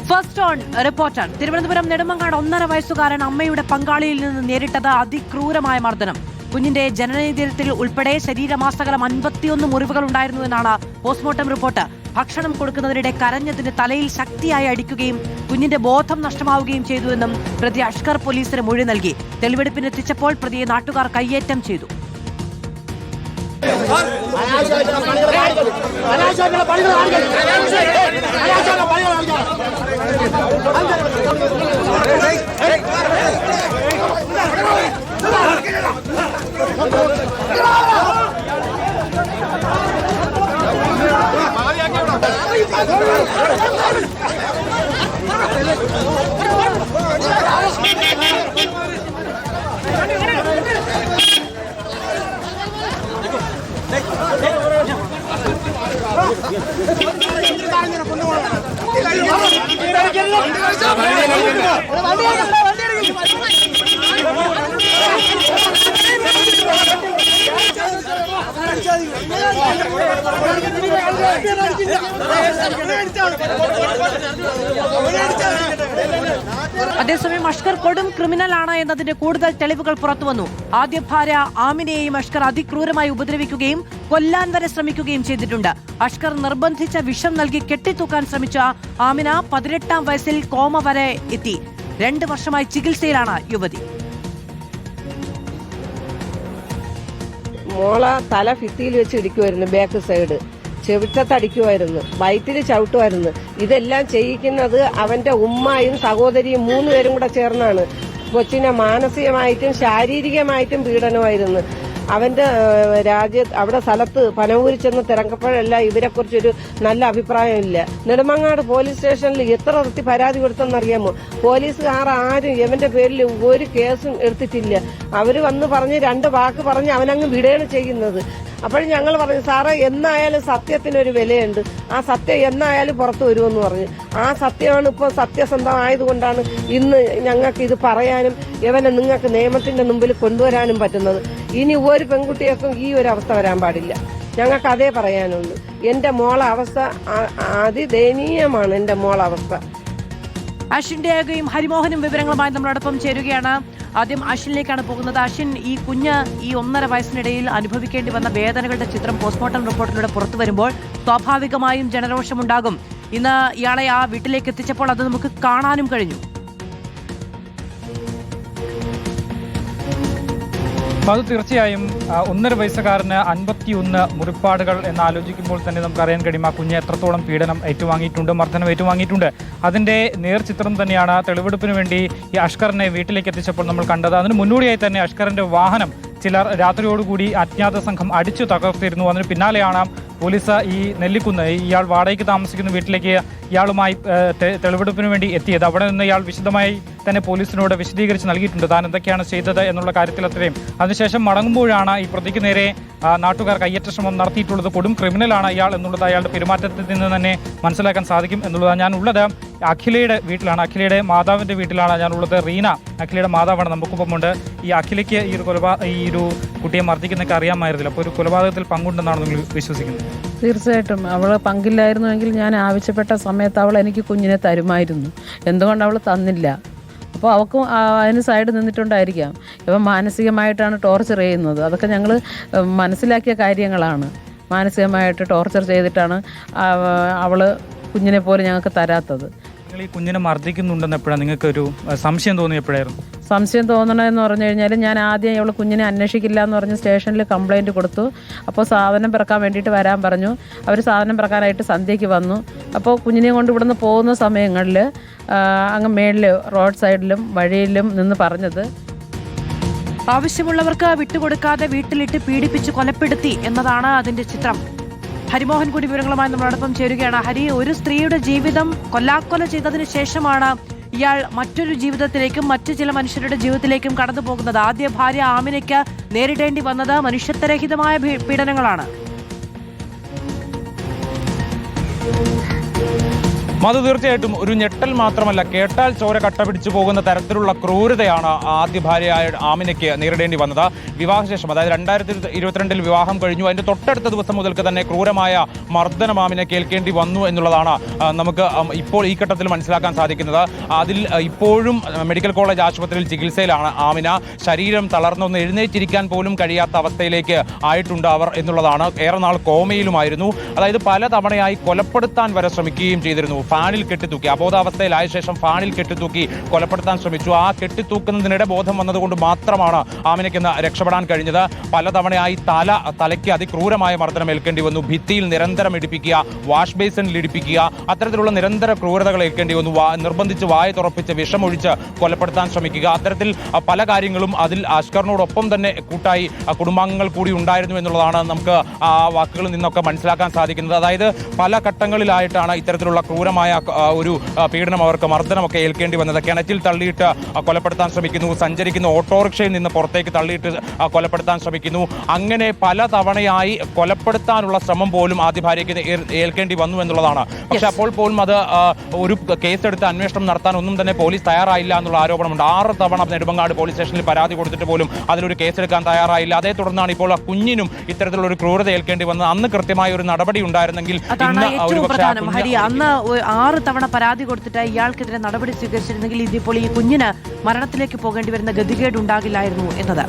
First on reporter. Thiruvananthapuram Nedumangad 1.5 വയസ്സുകാരൻ അമ്മയുടെ പങ്കാളിയിൽ നിന്ന് നേരിട്ടത് അതിക്രൂരമായ മർദ്ദനം. കുഞ്ഞിന്റെ ജനനേന്ദ്രിയത്തിൽ ഉൾപ്പെടെ ശരീരമാസകലം 51 മുറിവുകൾ ഉണ്ടായിരുന്നുവെന്നാണ് പോസ്റ്റ്മോർട്ടം റിപ്പോർട്ട്. ഭക്ഷണം കൊടുക്കുന്നതിനിടെ കരഞ്ഞതിന് തലയിൽ ശക്തിയായി അടിക്കുകയും കുഞ്ഞിന്റെ ബോധം നഷ്ടമാവുകയും ചെയ്തുവെന്നും പ്രതി അഷ്കർ പോലീസിന് മൊഴി നൽകി. തെളിവെടുപ്പിനെത്തിച്ചപ്പോൾ പ്രതിയെ നാട്ടുകാർ കയ്യേറ്റം ചെയ്തു. അതേസമയം അഷ്കർ കൊടും ക്രിമിനലാണ് എന്നതിന്റെ കൂടുതൽ തെളിവുകൾ പുറത്തുവന്നു. ആദ്യ ഭാര്യ ആമിനെയും അഷ്കർ അതിക്രൂരമായി ഉപദ്രവിക്കുകയും കൊല്ലാൻ വരെ ശ്രമിക്കുകയും ചെയ്തിട്ടുണ്ട്. അഷ്കർ നിർബന്ധിച്ച വിഷം നൽകി കെട്ടിത്തൂക്കാൻ ശ്രമിച്ച ആമിന 18ാം വയസ്സിൽ കോമ വരെ എത്തി. 2 വർഷമായി ചികിത്സയിലാണ് യുവതി. മോള തല ഭിത്തിയിൽ വെച്ച് ഇടിക്കുമായിരുന്നു, ബാക്ക് സൈഡ് ചെവിട്ടത്തടിക്കുമായിരുന്നു, വയറ്റിൽ ചവിട്ടുമായിരുന്നു. ഇതെല്ലാം ചെയ്യിക്കുന്നത് അവന്റെ ഉമ്മയും സഹോദരിയും 3 പേരും കൂടെ ചേർന്നാണ്. കൊച്ചിനെ മാനസികമായിട്ടും ശാരീരികമായിട്ടും പീഡനമായിരുന്നു. അവന്റെ അവിടെ സ്ഥലത്ത് പനവൂരിൽ ചെന്ന് തിരക്കപ്പോഴെല്ലാം ഇവരെക്കുറിച്ചൊരു നല്ല അഭിപ്രായമില്ല. നെടുമങ്ങാട് പോലീസ് സ്റ്റേഷനിൽ എത്ര വൃത്തി പരാതി കൊടുത്തെന്നറിയാമോ? പോലീസുകാർ ആരും ഇവന്റെ പേരിൽ ഒരു കേസും എടുത്തിട്ടില്ല. അവര് വന്ന് പറഞ്ഞ് 2 വാക്ക് പറഞ്ഞ് അവനങ്ങ് വിടുകയാണ് ചെയ്യുന്നത്. അപ്പോൾ ഞങ്ങൾ പറഞ്ഞു, സാറേ എന്നായാലും സത്യത്തിനൊരു വിലയുണ്ട്, ആ സത്യം എന്നായാലും പുറത്തു വരുമെന്ന് പറഞ്ഞു. ആ സത്യമാണ് ഇപ്പോൾ സത്യസന്ധമായതുകൊണ്ടാണ് ഇന്ന് ഞങ്ങൾക്ക് ഇത് പറയാനും ഇവനെ നിങ്ങൾക്ക് നിയമത്തിന്റെ മുമ്പിൽ കൊണ്ടുവരാനും പറ്റുന്നത്. ഇനി ഒരു പെൺകുട്ടികൾക്കും ഈ ഒരു അവസ്ഥ വരാൻ പാടില്ല. ഞങ്ങൾക്ക് അതേ പറയാനുള്ളൂ. എന്റെ മോളെ അവസ്ഥ അതിദയനീയമാണ്. എന്റെ മോളെ അവസ്ഥ. അശ്വിന്റെയും ഹരിമോഹനും വിവരങ്ങളുമായി നമ്മളോടൊപ്പം ചേരുകയാണ്. ആദ്യം അശ്വിനിലേക്കാണ് പോകുന്നത്. അശ്വിൻ, ഈ കുഞ്ഞ് ഈ 1.5 വയസ്സിനിടയിൽ അനുഭവിക്കേണ്ടി വന്ന വേദനകളുടെ ചിത്രം പോസ്റ്റ്മോർട്ടം റിപ്പോർട്ടിലൂടെ പുറത്തു വരുമ്പോൾ സ്വാഭാവികമായും ജനരോഷമുണ്ടാകും. ഇന്ന് ഇയാളെ ആ വീട്ടിലേക്ക് എത്തിച്ചപ്പോൾ അത് നമുക്ക് കാണാനും കഴിഞ്ഞു. അത് തീർച്ചയായും 1.5 വയസ്സുകാരന് 51 മുറിപ്പാടുകൾ എന്ന് ആലോചിക്കുമ്പോൾ തന്നെ നമുക്ക് അറിയാൻ കഴിയും ആ കുഞ്ഞ് എത്രത്തോളം പീഡനം ഏറ്റുവാങ്ങിയിട്ടുണ്ട്, മർദ്ദനം ഏറ്റുവാങ്ങിയിട്ടുണ്ട്. അതിന്റെ നേർചിത്രം തന്നെയാണ് തെളിവെടുപ്പിന് വേണ്ടി ഈ അഷ്കറിനെ വീട്ടിലേക്ക് എത്തിച്ചപ്പോൾ നമ്മൾ കണ്ടത്. അതിന് മുന്നോടിയായി തന്നെ അഷ്കറിന്റെ വാഹനം ചിലർ രാത്രിയോടുകൂടി അജ്ഞാത സംഘം അടിച്ചു തകർത്തിരുന്നു. അതിന് പിന്നാലെയാണ് പോലീസ് ഈ നെല്ലിക്കുന്ന് ഇയാൾ വാടകയ്ക്ക് താമസിക്കുന്ന വീട്ടിലേക്ക് ഇയാളുമായി തെളിവെടുപ്പിന് വേണ്ടി എത്തിയത്. അവിടെ നിന്ന് ഇയാൾ വിശദമായി തന്നെ പോലീസിനോട് വിശദീകരിച്ച് നൽകിയിട്ടുണ്ട് താൻ എന്തൊക്കെയാണ് ചെയ്തത് എന്നുള്ള കാര്യത്തിൽ അത്രയും. അതിനുശേഷം മടങ്ങുമ്പോഴാണ് ഈ പ്രതിക്ക് നേരെ നാട്ടുകാർ കയ്യേറ്റ ശ്രമം നടത്തിയിട്ടുള്ളത്. കൊടും ക്രിമിനലാണ് ഇയാൾ എന്നുള്ളത് അയാളുടെ പെരുമാറ്റത്തിൽ നിന്ന് തന്നെ മനസ്സിലാക്കാൻ സാധിക്കും എന്നുള്ളതാണ്. ഞാൻ ഉള്ളത് അഖിലയുടെ വീട്ടിലാണ്, അഖിലയുടെ മാതാവിന്റെ വീട്ടിലാണ് ഞാനുള്ളത്. റീന അഖിലയുടെ മാതാവാണ് നമുക്കൊപ്പമുണ്ട്. ഈ അഖിലയ്ക്ക് ഈ ഒരു കുട്ടിയെ മർദ്ദിക്കുന്നൊക്കെ അറിയാമായിരുന്നില്ല. അപ്പോൾ ഒരു കൊലപാതകത്തിൽ പങ്കുണ്ടെന്നാണ് നിങ്ങൾ വിശ്വസിക്കുന്നത്? തീർച്ചയായിട്ടും അവൾ പങ്കില്ലായിരുന്നുവെങ്കിൽ ഞാൻ ആവശ്യപ്പെട്ട സമയത്ത് അവൾ എനിക്ക് കുഞ്ഞിനെ തരുമായിരുന്നു. എന്തുകൊണ്ട് അവൾ തന്നില്ല? അപ്പോൾ അവൾക്കും അതിന് സൈഡ് നിന്നിട്ടുണ്ടായിരിക്കാം. ഇവൻ മാനസികമായിട്ടാണ് ടോർച്ചർ ചെയ്യുന്നത്. അതൊക്കെ ഞങ്ങൾ മനസ്സിലാക്കിയ കാര്യങ്ങളാണ്. മാനസികമായിട്ട് ടോർച്ചർ ചെയ്തിട്ടാണ് അവൾ കുഞ്ഞിനെ പോലെ ഞങ്ങൾക്ക് തരാത്തത്. നിങ്ങൾ ഈ കുഞ്ഞിനെ മർദ്ദിക്കുന്നുണ്ടെന്ന് എപ്പോഴാണ് നിങ്ങൾക്കൊരു സംശയം തോന്നിയപ്പോഴായിരുന്നു? സംശയം തോന്നണമെന്ന് പറഞ്ഞു കഴിഞ്ഞാൽ ഞാൻ ആദ്യം ഇവൾ കുഞ്ഞിനെ അന്വേഷിക്കില്ല എന്ന് പറഞ്ഞ് സ്റ്റേഷനിൽ കംപ്ലയിൻറ്റ് കൊടുത്തു. അപ്പോൾ സാധനം പിറക്കാൻ വേണ്ടിയിട്ട് വരാൻ പറഞ്ഞു. അവർ സാധനം പിറക്കാനായിട്ട് സന്ധ്യയ്ക്ക് വന്നു. അപ്പോൾ കുഞ്ഞിനെ കൊണ്ട് ഇവിടുന്ന് പോകുന്ന സമയങ്ങളിൽ അങ്ങ് മേളിൽ റോഡ് സൈഡിലും വഴിയിലും നിന്ന് പറഞ്ഞത്, ആവശ്യമുള്ളവർക്ക് വിട്ടുകൊടുക്കാതെ വീട്ടിലിട്ട് പീഡിപ്പിച്ച് കൊലപ്പെടുത്തി എന്നതാണ് അതിന്റെ ചിത്രം. ഹരിമോഹൻ കൂടി വിവരങ്ങളുമായി നമ്മളോടൊപ്പം ചേരുകയാണ്. ഹരി, ഒരു സ്ത്രീയുടെ ജീവിതം കൊല്ലാക്കൊല ചെയ്തതിന് ശേഷമാണ് ഇയാൾ മറ്റൊരു ജീവിതത്തിലേക്കും മറ്റു ചില മനുഷ്യരുടെ ജീവിതത്തിലേക്കും കടന്നു പോകുന്നത്. ആദ്യ ഭാര്യ ആമിനയ്ക്ക് നേരിടേണ്ടി വന്നത് മനുഷ്യത്വരഹിതമായ പീഡനങ്ങളാണ്. മധു, തീർച്ചയായിട്ടും ഒരു ഞെട്ടൽ മാത്രമല്ല, കേട്ടാൽ ചോര കട്ട പിടിച്ചു പോകുന്ന തരത്തിലുള്ള ക്രൂരതയാണ് ആദ്യ ഭാര്യയായ ആമിനയ്ക്ക് നേരിടേണ്ടി വന്നത്. വിവാഹശേഷം, അതായത് 2022 വിവാഹം കഴിഞ്ഞു, അതിന്റെ തൊട്ടടുത്ത ദിവസം മുതൽക്ക് തന്നെ ക്രൂരമായ മർദ്ദനം ആമിനയ്ക്ക് ഏൽക്കേണ്ടി വന്നു എന്നുള്ളതാണ് നമുക്ക് ഇപ്പോൾ ഈ ഘട്ടത്തിൽ മനസ്സിലാക്കാൻ സാധിക്കുന്നത്. അതിൽ ഇപ്പോഴും മെഡിക്കൽ കോളേജ് ആശുപത്രിയിൽ ചികിത്സയിലാണ് ആമിന. ശരീരം തളർന്നൊന്ന് എഴുന്നേറ്റിരിക്കാൻ പോലും കഴിയാത്ത അവസ്ഥയിലേക്ക് ആയിട്ടുണ്ട് അവർ എന്നുള്ളതാണ്. ഏറെ നാൾ കോമയിലുമായിരുന്നു. അതായത് പലതവണയായി കൊലപ്പെടുത്താൻ വരെ ശ്രമിക്കുകയും ചെയ്തിരുന്നു. ഫാനിൽ കെട്ടിത്തൂക്കി, അബോധാവസ്ഥയിലായ ശേഷം ഫാനിൽ കെട്ടിത്തൂക്കി കൊലപ്പെടുത്താൻ ശ്രമിച്ചു. ആ കെട്ടിത്തൂക്കുന്നതിനിടെ ബോധം വന്നതുകൊണ്ട് മാത്രമാണ് ആമിനയ്ക്ക് രക്ഷപ്പെടാൻ കഴിഞ്ഞത്. പലതവണയായി തലയ്ക്ക് അതിക്രൂരമായ മർദ്ദനം ഏൽക്കേണ്ടി വന്നു. ഭിത്തിയിൽ നിരന്തരം ഇടിപ്പിക്കുക, വാഷ് ബേസിനിൽ ഇടിപ്പിക്കുക, അത്തരത്തിലുള്ള നിരന്തര ക്രൂരതകൾ ഏൽക്കേണ്ടി വന്നു. നിർബന്ധിച്ച് വായ തുറപ്പിച്ച് വിഷമൊഴിച്ച് കൊലപ്പെടുത്താൻ ശ്രമിക്കുക, അത്തരത്തിൽ പല കാര്യങ്ങളും അതിൽ അഷ്കറിനോടൊപ്പം തന്നെ കൂട്ടായി കുടുംബാംഗങ്ങൾ കൂടി ഉണ്ടായിരുന്നു എന്നുള്ളതാണ് നമുക്ക് ആ വാക്കുകളിൽ നിന്നൊക്കെ മനസ്സിലാക്കാൻ സാധിക്കുന്നത്. അതായത് പല ഘട്ടങ്ങളിലായിട്ടാണ് ഇത്തരത്തിലുള്ള ക്രൂരമായ ഒരു പീഡനം, അവർക്ക് മർദ്ദനമൊക്കെ ഏൽക്കേണ്ടി വന്നത്. കിണറ്റിൽ തള്ളിയിട്ട് കൊലപ്പെടുത്താൻ ശ്രമിക്കുന്നു, സഞ്ചരിക്കുന്ന ഓട്ടോറിക്ഷയിൽ നിന്ന് പുറത്തേക്ക് തള്ളിയിട്ട് കൊലപ്പെടുത്താൻ ശ്രമിക്കുന്നു. അങ്ങനെ പല തവണയായി കൊലപ്പെടുത്താനുള്ള ശ്രമം പോലും ആദ്യ ഭാര്യയ്ക്ക് ഏൽക്കേണ്ടി വന്നു എന്നുള്ളതാണ്. പക്ഷെ അപ്പോൾ പോലും അത് ഒരു കേസെടുത്ത് അന്വേഷണം നടത്താൻ ഒന്നും തന്നെ പോലീസ് തയ്യാറായില്ല എന്നുള്ള ആരോപണമുണ്ട്. 6 തവണ നെടുമങ്ങാട് പോലീസ് സ്റ്റേഷനിൽ പരാതി കൊടുത്തിട്ട് പോലും അതിലൊരു കേസെടുക്കാൻ തയ്യാറായില്ല. അതേ തുടർന്നാണ് ഇപ്പോൾ ആ കുഞ്ഞിനും ഇത്തരത്തിലുള്ള ഒരു ക്രൂരത ഏൽക്കേണ്ടി വന്നത്. അന്ന് കൃത്യമായ ഒരു നടപടി ഉണ്ടായിരുന്നെങ്കിൽ അന്ന് 6 തവണ പരാതി കൊടുത്തിട്ട് ഇയാൾക്കെതിരെ നടപടി സ്വീകരിച്ചിരുന്നെങ്കിൽ ഇതിപ്പോൾ ഈ കുഞ്ഞിന് മരണത്തിലേക്ക് പോകേണ്ടി വരുന്ന ഗതികേട് ഉണ്ടാകില്ലായിരുന്നു എന്നത്.